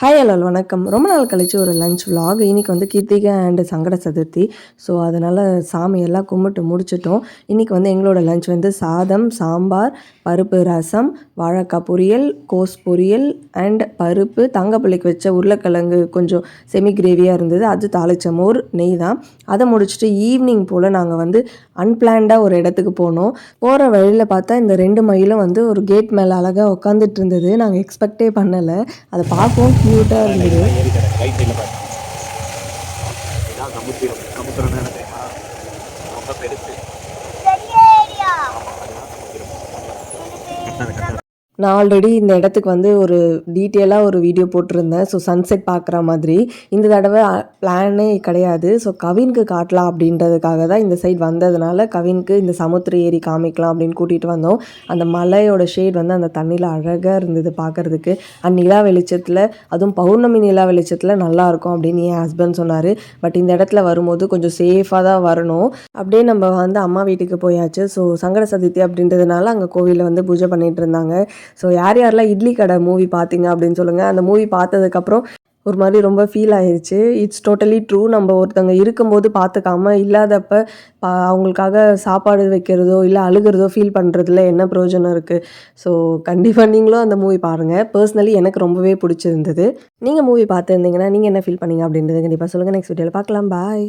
Hi hello வணக்கம். ரொம்ப நாள் கழிச்சு ஒரு லஞ்ச் vlog. இன்னைக்கு வந்து கிருத்திகை அண்ட் சங்கட சதுர்த்தி. ஸோ அதனால் சாமியெல்லாம் கும்பிட்டு முடிச்சிட்டோம். இன்றைக்கி வந்து எங்களோட லஞ்ச் வந்து சாதம், சாம்பார், பருப்பு ரசம், வாழைக்காய் பொரியல், கோஸ் பொரியல் அண்ட் பருப்பு, தங்கப்பள்ளிக்கு வச்ச உருளைக்கிழங்கு கொஞ்சம் செமி கிரேவியாக இருந்தது. அது தாளிச்ச மோர், நெய் தான். அதை முடிச்சுட்டு ஈவினிங் போல் நாங்கள் வந்து அன்பிளான்டாக ஒரு இடத்துக்கு போனோம். போகிற வழியில் பார்த்தா இந்த 2 மயிலும் வந்து ஒரு கேட் மேலே அழகாக உட்காந்துட்டு இருந்தது. நாங்கள் எக்ஸ்பெக்டே பண்ணலை. அதை பார்க்கவும் க்யூட்டாக இருந்தது. நான் ஆல்ரெடி இந்த இடத்துக்கு வந்து ஒரு டீட்டெயிலாக ஒரு வீடியோ போட்டிருந்தேன். ஸோ சன்செட் பார்க்குற மாதிரி. இந்த தடவை பிளானே கிடையாது. ஸோ கவினுக்கு காட்டலாம் அப்படின்றதுக்காக தான் இந்த சைட் வந்ததுனால கவினுக்கு இந்த சமுத்திர ஏரி காமிக்கலாம் அப்படின்னு கூட்டிகிட்டு வந்தோம். அந்த மலையோட ஷேட் வந்து அந்த தண்ணியில் அழகாக இருந்தது பார்க்குறதுக்கு. நிலா வெளிச்சத்தில், அதுவும் பௌர்ணமி நிலா வெளிச்சத்தில் நல்லாயிருக்கும் அப்படின்னு என் ஹஸ்பண்ட் சொன்னார். பட் இந்த இடத்துல வரும்போது கொஞ்சம் சேஃபாக தான் வரணும். அப்படியே நம்ம வந்து அம்மா வீட்டுக்கு போயாச்சு. ஸோ சங்கட சதுர்த்தி அப்படின்றதுனால அங்கே கோவிலில் வந்து பூஜை பண்ணிகிட்டு இருந்தாங்க. ஸோ யாரெல்லாம் இட்லி கடை மூவி பார்த்தீங்க அப்படின்னு சொல்லுங்கள். அந்த மூவி பார்த்ததுக்கப்புறம் ஒரு மாதிரி ரொம்ப ஃபீல் ஆயிடுச்சு. It's totally true. நம்ம ஒருத்தவங்க இருக்கும்போது பார்த்துக்காம இல்லாதப்ப அவங்களுக்காக சாப்பாடு வைக்கிறதோ இல்லை அழுகிறதோ ஃபீல் பண்ணுறதுல என்ன பிரயோஜனம் இருக்குது. ஸோ கண்டிப்பாக நீங்களும் அந்த மூவி பாருங்கள். பர்சனலி எனக்கு ரொம்பவே பிடிச்சிருந்தது. நீங்கள் மூவி பார்த்துருந்தீங்கன்னா நீங்கள் என்ன ஃபீல் பண்ணீங்க அப்படின்றது கண்டிப்பாக சொல்லுங்கள். நெக்ஸ்ட் வீடியோவில் பார்க்கலாம். பாய்.